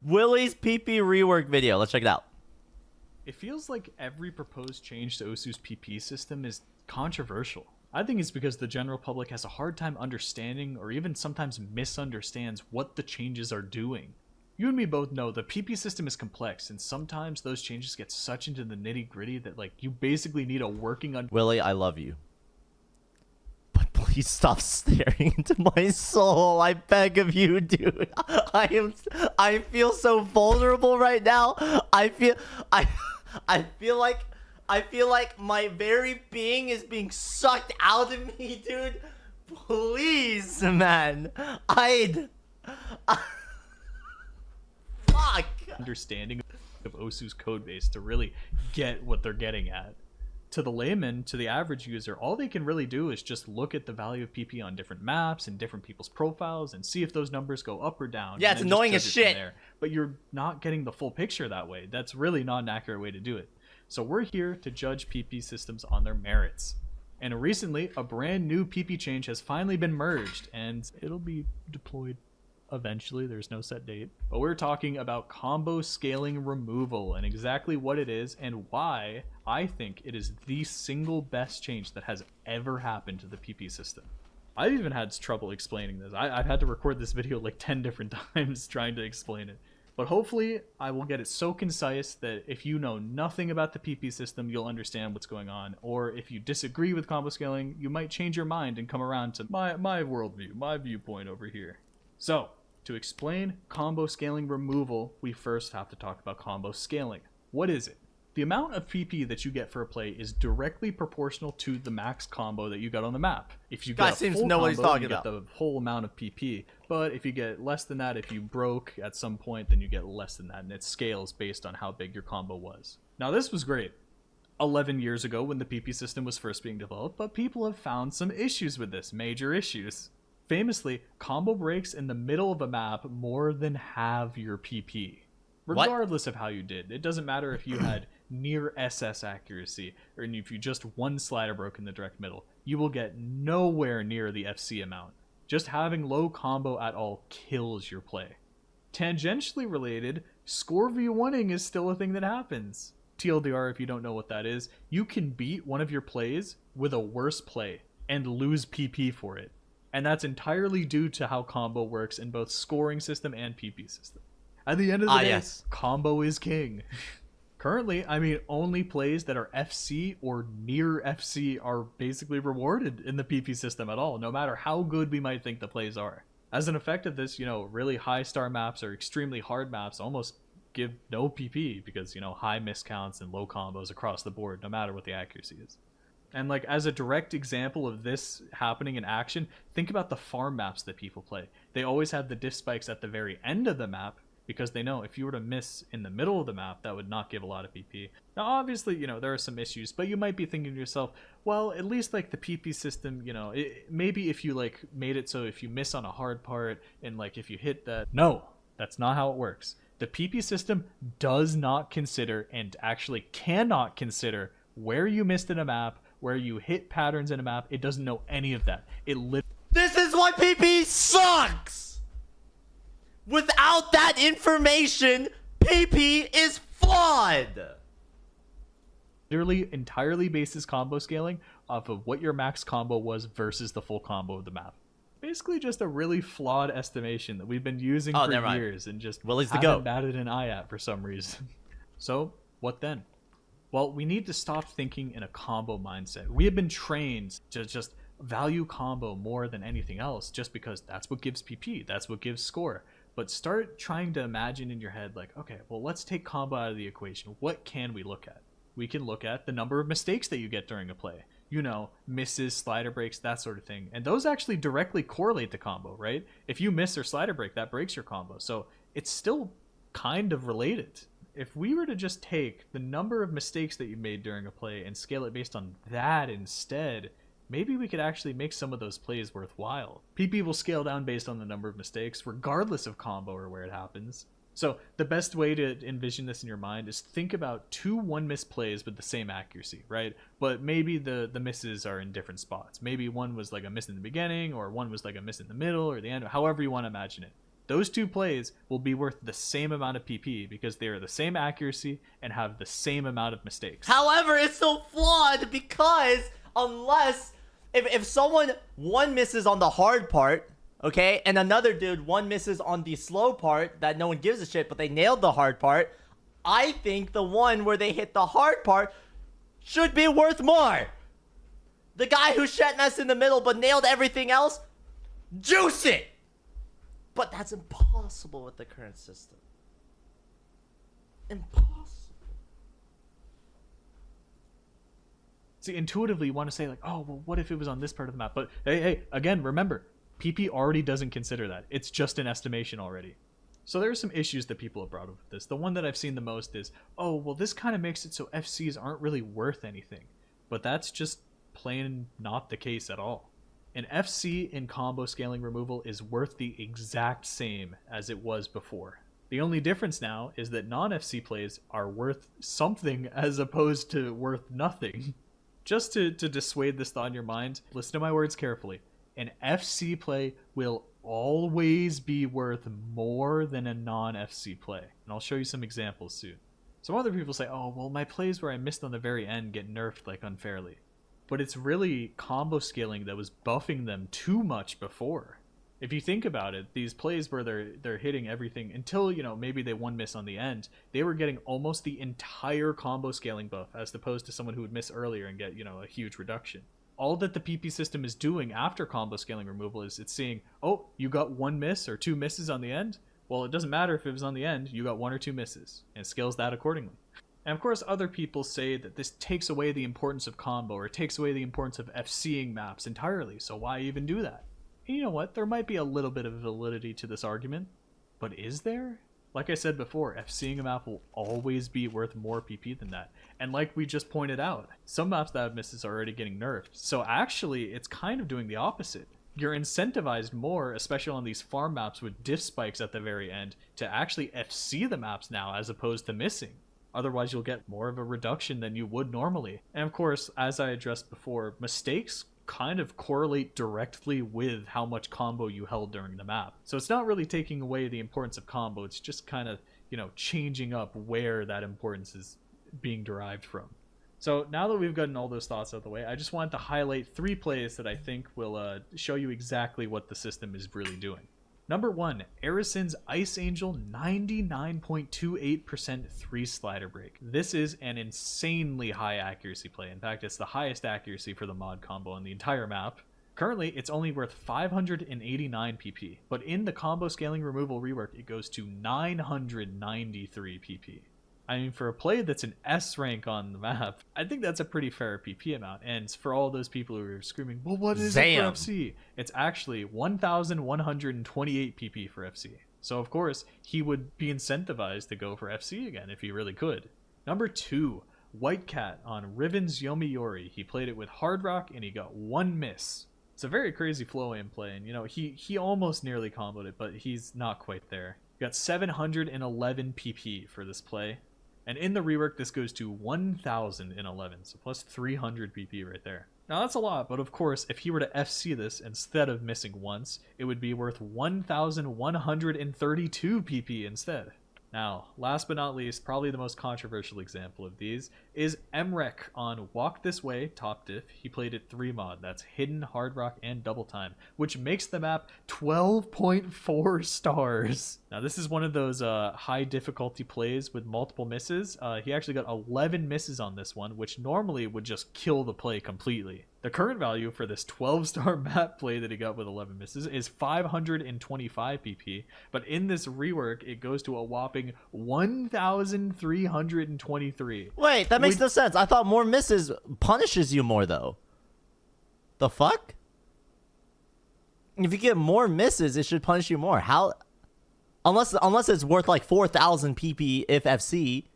Willie's PP rework video. Let's check it out. It feels like every proposed change to Osu's PP system is controversial. I think it's because the general public has a hard time understanding or even sometimes misunderstands what the changes are doing. You and me both know the PP system is complex, and sometimes those changes get such into the nitty-gritty that like you basically need a working Willie, I love you. But please stop staring into my soul. I beg of you, dude. I feel so vulnerable right now. I feel like my very being is being sucked out of me, dude. Please, man. Fuck. understanding of Osu's codebase to really get what they're getting at. To the layman, to the average user, all they can really do is just look at the value of PP on different maps and different people's profiles and see if those numbers go up or down. Yeah, it's annoying as shit. But you're not getting the full picture that way. That's really not an accurate way to do it. So we're here to judge PP systems on their merits. And recently, a brand new PP change has finally been merged, and it'll be deployed eventually. There's no set date. But we're talking about combo scaling removal and exactly what it is and why I think it is the single best change that has ever happened to the PP system. I've even had trouble explaining this. I've had to record this video like 10 different times trying to explain it. But hopefully I will get it so concise that if you know nothing about the PP system, you'll understand what's going on. Or if you disagree with combo scaling, you might change your mind and come around to my worldview, my viewpoint over here. So, to explain combo scaling removal, we first have to talk about combo scaling. What is it? The amount of PP that you get for a play is directly proportional to the max combo that you got on the map. If you get a full combo, you get the whole amount of PP. But if you get less than that, if you broke at some point, then you get less than that. And it scales based on how big your combo was. Now this was great 11 years ago when the PP system was first being developed, but people have found some issues with this, major issues. Famously, combo breaks in the middle of a map more than halve your PP. Regardless of how you did. It doesn't matter if you had near SS accuracy, or if you just one slider broke in the direct middle. You will get nowhere near the FC amount. Just having low combo at all kills your play. Tangentially related, score v1ing is still a thing that happens. TLDR, if you don't know what that is, you can beat one of your plays with a worse play and lose PP for it. And that's entirely due to how combo works in both scoring system and PP system. At the end of the day, yes, combo is king. Currently, I mean, only plays that are FC or near FC are basically rewarded in the PP system at all, no matter how good we might think the plays are. As an effect of this, really high star maps or extremely hard maps almost give no PP because, high miscounts and low combos across the board, no matter what the accuracy is. And like as a direct example of this happening in action, think about the farm maps that people play. They always have the diff spikes at the very end of the map, because they know if you were to miss in the middle of the map, that would not give a lot of PP. Now, obviously, there are some issues, but you might be thinking to yourself, well, at least like the PP system, maybe if you like made it so if you miss on a hard part and like if you hit that. No, that's not how it works. The PP system does not consider and actually cannot consider where you missed in a map, where you hit patterns in a map. It doesn't know any of that. This is why PP sucks! Without that information, PP is flawed! Literally entirely bases combo scaling off of what your max combo was versus the full combo of the map. Basically just a really flawed estimation that we've been using for years and just haven't batted an eye at for some reason. So, what then? Well, we need to stop thinking in a combo mindset. We have been trained to just value combo more than anything else just because that's what gives PP, that's what gives score. But start trying to imagine in your head, like, okay, well, let's take combo out of the equation. What can we look at? We can look at the number of mistakes that you get during a play. Misses, slider breaks, that sort of thing. And those actually directly correlate to combo, right? If you miss or slider break, that breaks your combo. So it's still kind of related. If we were to just take the number of mistakes that you made during a play and scale it based on that instead, maybe we could actually make some of those plays worthwhile. PP will scale down based on the number of mistakes, regardless of combo or where it happens. So the best way to envision this in your mind is think about 2 1-miss plays with the same accuracy, right? But maybe the misses are in different spots. Maybe one was like a miss in the beginning, or one was like a miss in the middle or the end, however you want to imagine it. Those two plays will be worth the same amount of PP because they are the same accuracy and have the same amount of mistakes. However, it's so flawed because unless if someone one misses on the hard part, okay, and another dude one misses on the slow part that no one gives a shit, but they nailed the hard part, I think the one where they hit the hard part should be worth more. The guy who shit messed in the middle but nailed everything else, juice it. But that's impossible with the current system. Impossible. See, intuitively you want to say like, oh, well, what if it was on this part of the map? But hey, again, remember, PP already doesn't consider that. It's just an estimation already. So there are some issues that people have brought up with this. The one that I've seen the most is, oh, well, this kind of makes it so FCs aren't really worth anything. But that's just plain not the case at all. An FC in combo scaling removal is worth the exact same as it was before. The only difference now is that non-FC plays are worth something as opposed to worth nothing. Just to dissuade this thought in your mind, listen to my words carefully. An FC play will always be worth more than a non-FC play. And I'll show you some examples soon. Some other people say, oh, well, my plays where I missed on the very end get nerfed like unfairly. But it's really combo scaling that was buffing them too much before. If you think about it, these plays where they're hitting everything until, maybe they one miss on the end, they were getting almost the entire combo scaling buff as opposed to someone who would miss earlier and get, a huge reduction. All that the PP system is doing after combo scaling removal is it's seeing, oh, you got one miss or two misses on the end? Well, it doesn't matter if it was on the end, you got one or two misses, and it scales that accordingly. And of course, other people say that this takes away the importance of combo or it takes away the importance of FCing maps entirely, so why even do that? And you know what? There might be a little bit of validity to this argument, but is there? Like I said before, FCing a map will always be worth more PP than that. And like we just pointed out, some maps that have misses are already getting nerfed. So actually, it's kind of doing the opposite. You're incentivized more, especially on these farm maps with diff spikes at the very end, to actually FC the maps now as opposed to missing. Otherwise, you'll get more of a reduction than you would normally. And of course, as I addressed before, mistakes kind of correlate directly with how much combo you held during the map. So it's not really taking away the importance of combo, it's just kind of, changing up where that importance is being derived from. So now that we've gotten all those thoughts out of the way, I just wanted to highlight 3 plays that I think will show you exactly what the system is really doing. Number 1, Arison's Ice Angel 99.28% 3 slider break. This is an insanely high accuracy play. In fact, it's the highest accuracy for the mod combo on the entire map. Currently, it's only worth 589 PP, but in the combo scaling removal rework, it goes to 993 PP. I mean, for a play that's an S rank on the map, I think that's a pretty fair PP amount. And for all those people who are screaming, well, what is it for FC? It's actually 1,128 PP for FC. So, of course, he would be incentivized to go for FC again if he really could. Number 2, White Cat on Riven's Yomiuri. He played it with Hard Rock and he got 1 miss. It's a very crazy flow in play, and he almost nearly comboed it, but he's not quite there. He got 711 PP for this play. And in the rework, this goes to 1,011, so plus 300 PP right there. Now that's a lot, but of course, if he were to FC this instead of missing once, it would be worth 1,132 PP instead. Now, last but not least, probably the most controversial example of these is Emrek on Walk This Way, top diff. He played it 3 mod, that's Hidden, Hard Rock, and Double Time, which makes the map 12.4 stars. Now, this is one of those high difficulty plays with multiple misses. He actually got 11 misses on this one, which normally would just kill the play completely. The current value for this 12-star map play that he got with 11 misses is 525 PP, but in this rework, it goes to a whopping 1,323. Wait, that makes no sense. I thought more misses punishes you more, though. The fuck? If you get more misses, it should punish you more. How? Unless it's worth like 4,000 PP if FC.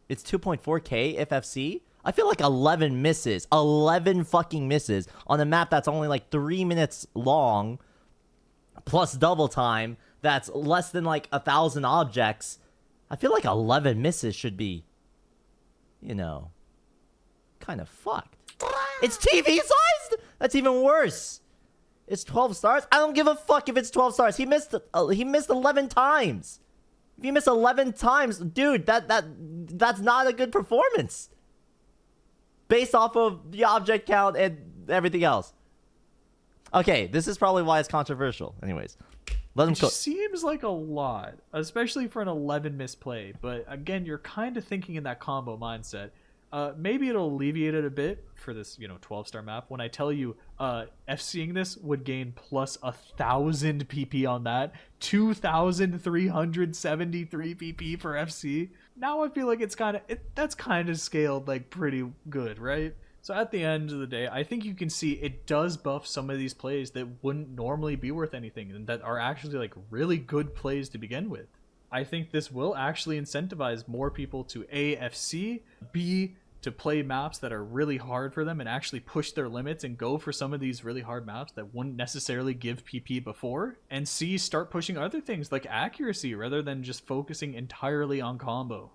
It's 2.4k if FC. I feel like 11 misses. 11 fucking misses on a map that's only like 3 minutes long, plus double time, that's less than like 1,000 objects. I feel like 11 misses should be, kind of fucked. It's TV sized? That's even worse. It's 12 stars? I don't give a fuck if it's 12 stars. He missed 11 times. If you miss 11 times, dude, that's not a good performance. Based off of the object count and everything else. Okay, this is probably why it's controversial. Anyways, let him cook. Seems like a lot, especially for an 11 misplay. But again, you're kind of thinking in that combo mindset. Maybe it'll alleviate it a bit for this, 12-star map. When I tell you, FCing this would gain plus 1,000 PP on that, 2,373 PP for FC. Now I feel like that's kind of scaled like pretty good, right? So at the end of the day, I think you can see it does buff some of these plays that wouldn't normally be worth anything and that are actually like really good plays to begin with. I think this will actually incentivize more people to A, FC, B, to play maps that are really hard for them and actually push their limits and go for some of these really hard maps that wouldn't necessarily give PP before, and C, start pushing other things like accuracy rather than just focusing entirely on combo.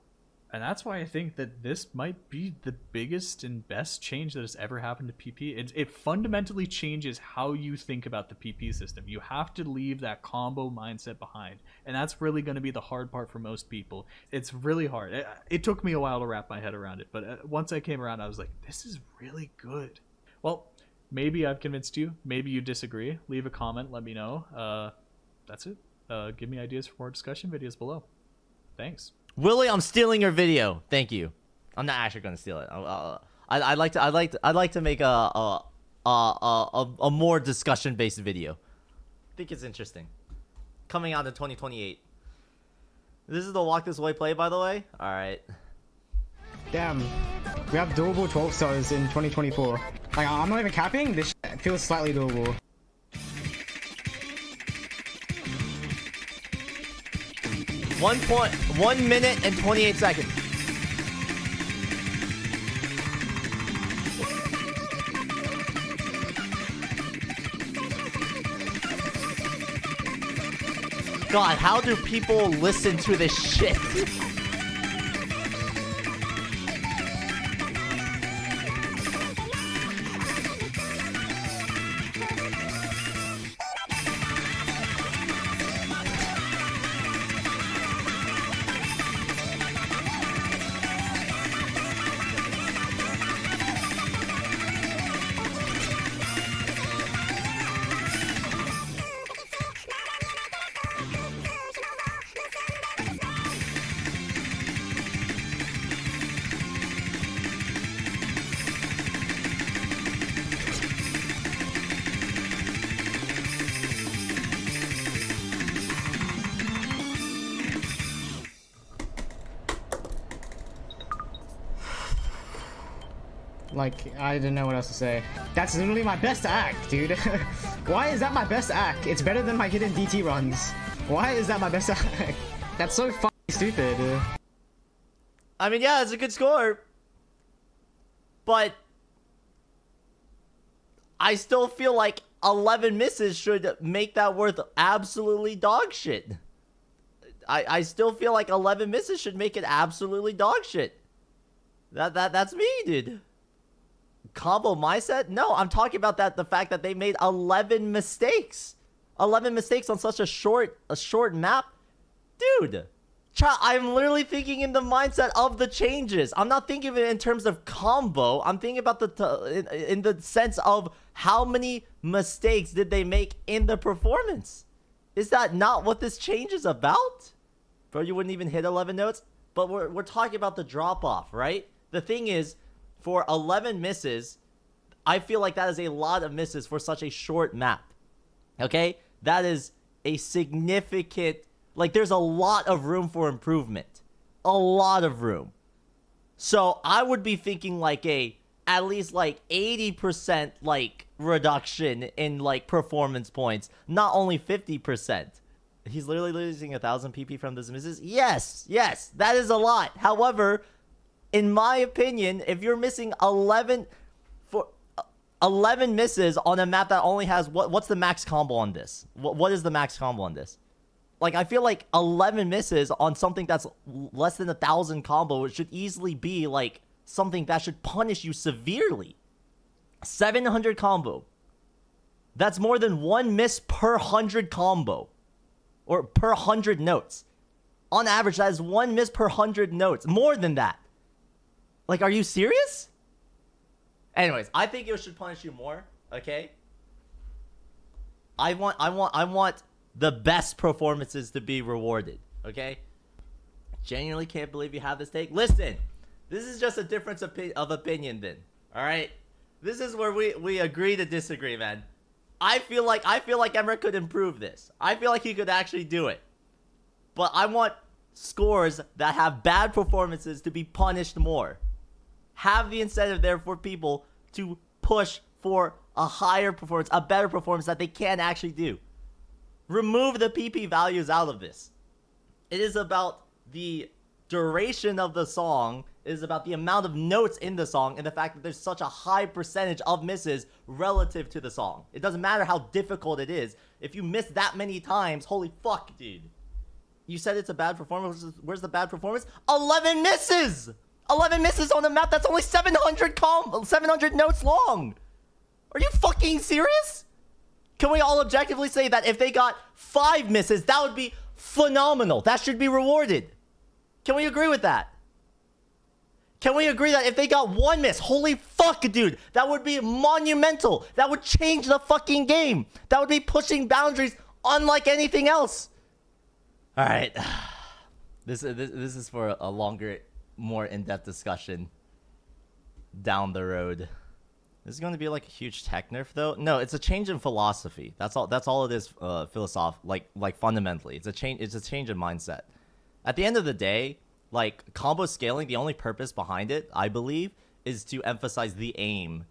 And that's why I think that this might be the biggest and best change that has ever happened to PP. It fundamentally changes how you think about the PP system. You have to leave that combo mindset behind. And that's really going to be the hard part for most people. It's really hard. It took me a while to wrap my head around it. But once I came around, I was like, this is really good. Well, maybe I've convinced you. Maybe you disagree. Leave a comment. Let me know. That's it. Give me ideas for more discussion videos below. Thanks. Willie, I'm stealing your video. Thank you. I'm not actually gonna steal it. I'd like to make a more discussion based video. I think it's interesting. Coming out in 2028. This is the Walk This Way play, by the way. All right. Damn, we have doable 12 stars in 2024. Like, I'm not even capping. This feels slightly doable. 1 minute and 28 seconds. God, how do people listen to this shit? Like, I don't know what else to say. That's literally my best act, dude. Why is that my best act? It's better than my hidden DT runs. Why is that my best act? That's so fucking stupid. I mean, yeah, it's a good score. But I still feel like 11 misses should make that worth absolutely dog shit. I still feel like 11 misses should make it absolutely dog shit. That's me, dude. Combo mindset? No, I'm talking about the fact that they made 11 mistakes. 11 mistakes on such a short map. Dude, I'm literally thinking in the mindset of the changes. I'm not thinking of it in terms of combo. I'm thinking about in the sense of how many mistakes did they make in the performance. Is that not what this change is about? Bro, you wouldn't even hit 11 notes? But we're talking about the drop-off, right? The thing is, for 11 misses, I feel like that is a lot of misses for such a short map. Okay? That is a significant... Like, there's a lot of room for improvement. A lot of room. So, I would be thinking like at least like 80% like reduction in like performance points. Not only 50%. He's literally losing 1,000 PP from those misses? Yes, that is a lot. However, in my opinion, if you're missing 11 misses on a map that only has... What's the max combo on this? What is the max combo on this? Like, I feel like 11 misses on something that's less than 1,000 combo, it should easily be, like, something that should punish you severely. 700 combo. That's more than 1 miss per 100 combo. Or per 100 notes. On average, that is 1 miss per 100 notes. More than that. Like, are you serious? Anyways, I think it should punish you more, okay? I want the best performances to be rewarded, okay? Genuinely can't believe you have this take. Listen, this is just a difference of opinion then, all right? This is where we agree to disagree, man. I feel like Emmerich could improve this. I feel like he could actually do it. But I want scores that have bad performances to be punished more. Have the incentive there for people to push for a higher performance, a better performance that they can actually do. Remove the PP values out of this. It is about the duration of the song. It is about the amount of notes in the song and the fact that there's such a high percentage of misses relative to the song. It doesn't matter how difficult it is. If you miss that many times, holy fuck, dude. You said it's a bad performance. Where's the bad performance? 11 misses! 11 misses on a map that's only 700 notes long. Are you fucking serious? Can we all objectively say that if they got 5 misses, that would be phenomenal? That should be rewarded. Can we agree with that? Can we agree that if they got 1 miss, holy fuck, dude, that would be monumental. That would change the fucking game. That would be pushing boundaries unlike anything else. All right. This is for a longer, more in-depth discussion down the road. This is going to be like a huge tech nerf, though. No, it's a change in philosophy. That's all it is, like fundamentally. It's a change in mindset. At the end of the day, like combo scaling, the only purpose behind it, I believe, is to emphasize the aim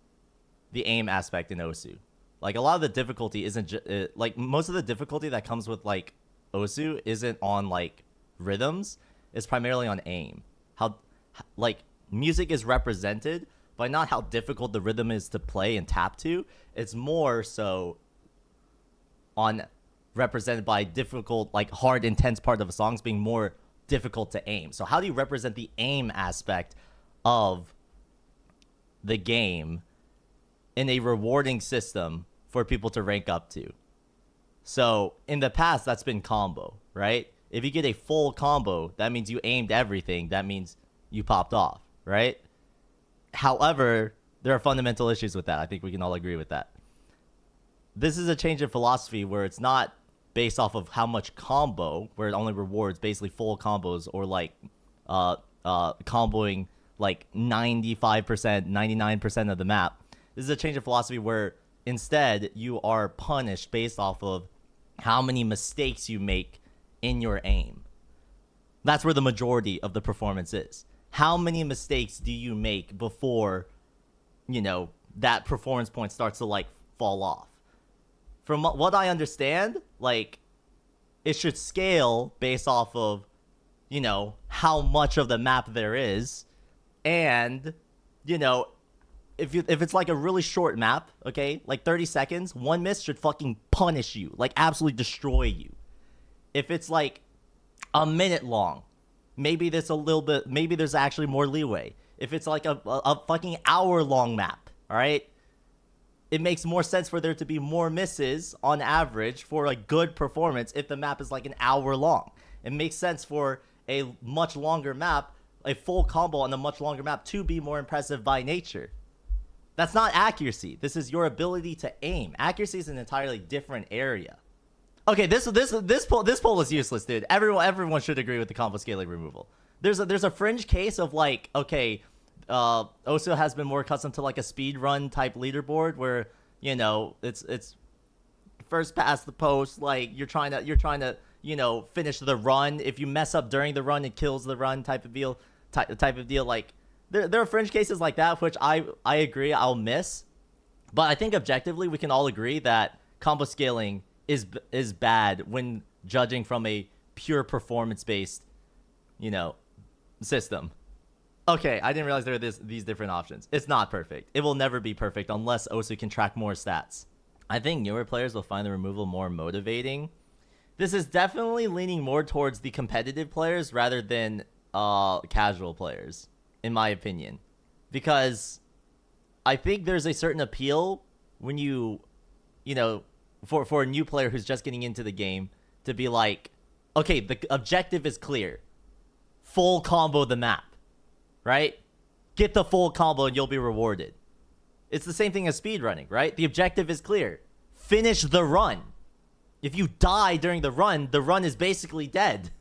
aspect in Osu. Like a lot of the difficulty isn't like most of the difficulty that comes with like Osu isn't on like rhythms. It's primarily on aim. How like music is represented by not how difficult the rhythm is to play and tap to. It's more so on represented by difficult, like hard, intense part of a song being more difficult to aim. So how do you represent the aim aspect of the game in a rewarding system for people to rank up to? So in the past, that's been combo, right? If you get a full combo, that means you aimed everything. That means you popped off, right? However, there are fundamental issues with that. I think we can all agree with that. This is a change in philosophy where it's not based off of how much combo, where it only rewards basically full combos or like comboing like 95%, 99% of the map. This is a change in philosophy where instead you are punished based off of how many mistakes you make in your aim. That's where the majority of the performance is. How many mistakes do you make before, you know, that performance point starts to like fall off? From what I understand, like it should scale based off of, you know, how much of the map there is. And, you know, if it's like a really short map, okay, like 30 seconds, 1 miss should fucking punish you, like absolutely destroy you. If it's like a minute long, maybe there's a little bit, maybe there's actually more leeway. If it's like a fucking hour long map, all right, it makes more sense for there to be more misses on average for a good performance if the map is like an hour long. It makes sense for a much longer map, a full combo on a much longer map to be more impressive by nature. That's not accuracy. This is your ability to aim. Accuracy is an entirely different area. Okay, this poll is useless, dude. Everyone should agree with the combo scaling removal. There's a fringe case of like, okay, Osu has been more accustomed to like a speed run type leaderboard where, you know, it's first past the post, like you're trying to you know, finish the run. If you mess up during the run, it kills the run type of deal. Like there are fringe cases like that, which I agree I'll miss. But I think objectively we can all agree that combo scaling is bad when judging from a pure performance based, you know, system. Okay, I didn't realize there were these different options. It's not perfect. It will never be perfect unless Osu can track more stats. I think newer players will find the removal more motivating. This is definitely leaning more towards the competitive players rather than casual players, in my opinion. Because I think there's a certain appeal when you you know, for a new player who's just getting into the game to be like, okay, the objective is clear. Full combo the map, right? Get the full combo and you'll be rewarded. It's the same thing as speedrunning, right? The objective is clear. Finish the run. If you die during the run is basically dead.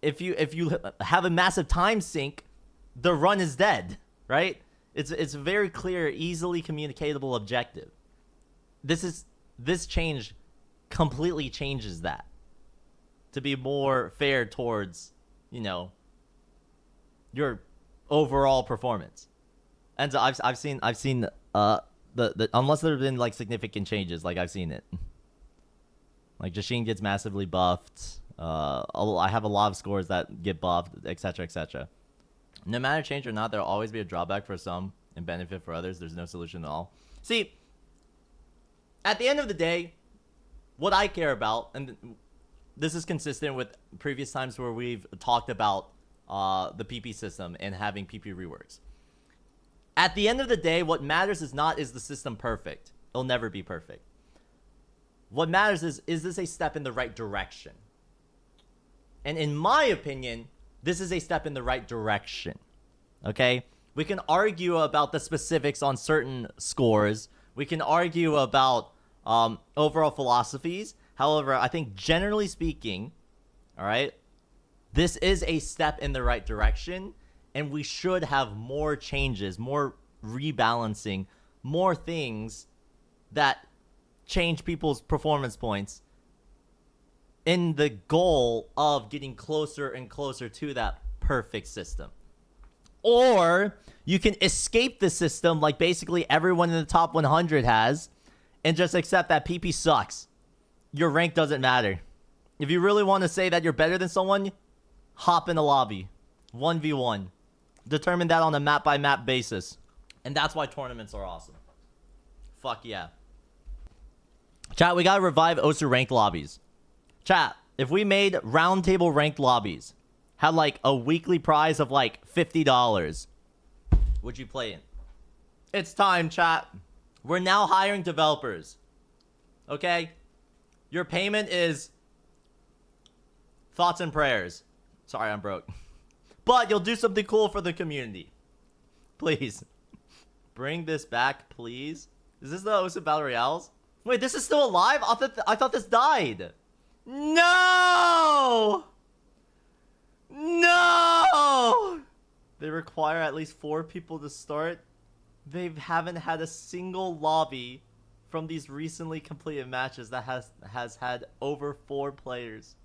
If you have a massive time sink, the run is dead, right? It's a very clear, easily communicatable objective. This change completely changes that to be more fair towards, you know, your overall performance. And so I've seen the unless there have been like significant changes, like I've seen it. Like Jashin gets massively buffed. I have a lot of scores that get buffed, etc., etc. No matter change or not, there'll always be a drawback for some and benefit for others. There's no solution at all. See, at the end of the day, what I care about, and this is consistent with previous times where we've talked about the PP system and having PP reworks. At the end of the day, what matters is the system perfect? It'll never be perfect. What matters is this a step in the right direction? And in my opinion, this is a step in the right direction. Okay? We can argue about the specifics on certain scores. We can argue about overall philosophies. However, I think generally speaking, all right, this is a step in the right direction, and we should have more changes, more rebalancing, more things that change people's performance points in the goal of getting closer and closer to that perfect system. Or you can escape the system like basically everyone in the top 100 has and just accept that PP sucks. Your rank doesn't matter. If you really want to say that you're better than someone, hop in the lobby. 1v1. Determine that on a map-by-map basis. And that's why tournaments are awesome. Fuck yeah. Chat, we gotta revive OSU ranked lobbies. Chat, if we made roundtable ranked lobbies, had like a weekly prize of like $50, would you play it? It's time, chat. We're now hiring developers. Okay? Your payment is thoughts and prayers. Sorry, I'm broke. But you'll do something cool for the community. Please. Bring this back, please. Is this the OSU Battle Royales? Wait, this is still alive? I thought this died. No! No! They require at least 4 people to start. They haven't had a single lobby from these recently completed matches that has had over 4 players.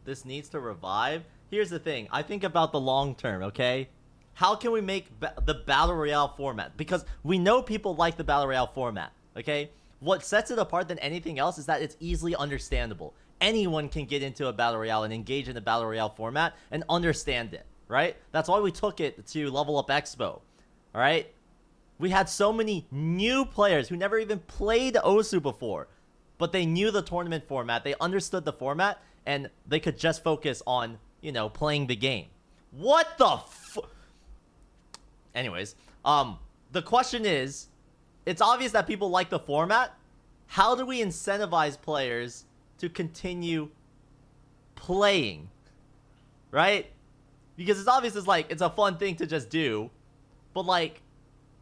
This needs to revive. Here's the thing. I think about the long term, okay? How can we make the Battle Royale format? Because we know people like the Battle Royale format, okay? What sets it apart than anything else is that it's easily understandable. Anyone can get into a Battle Royale and engage in the Battle Royale format and understand it, right? That's why we took it to Level Up Expo, all right? We had so many new players who never even played OSU before, but they knew the tournament format, they understood the format, and they could just focus on, you know, playing the game. What the Anyways, the question is, it's obvious that people like the format. How do we incentivize players to continue playing? Right? Because it's obvious it's a fun thing to just do. But like,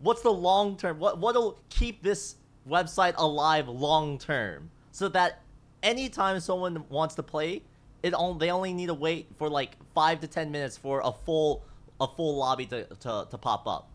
what's the long term? What'll keep this website alive long term? So that anytime someone wants to play, they only need to wait for like 5 to 10 minutes for a full lobby to pop up.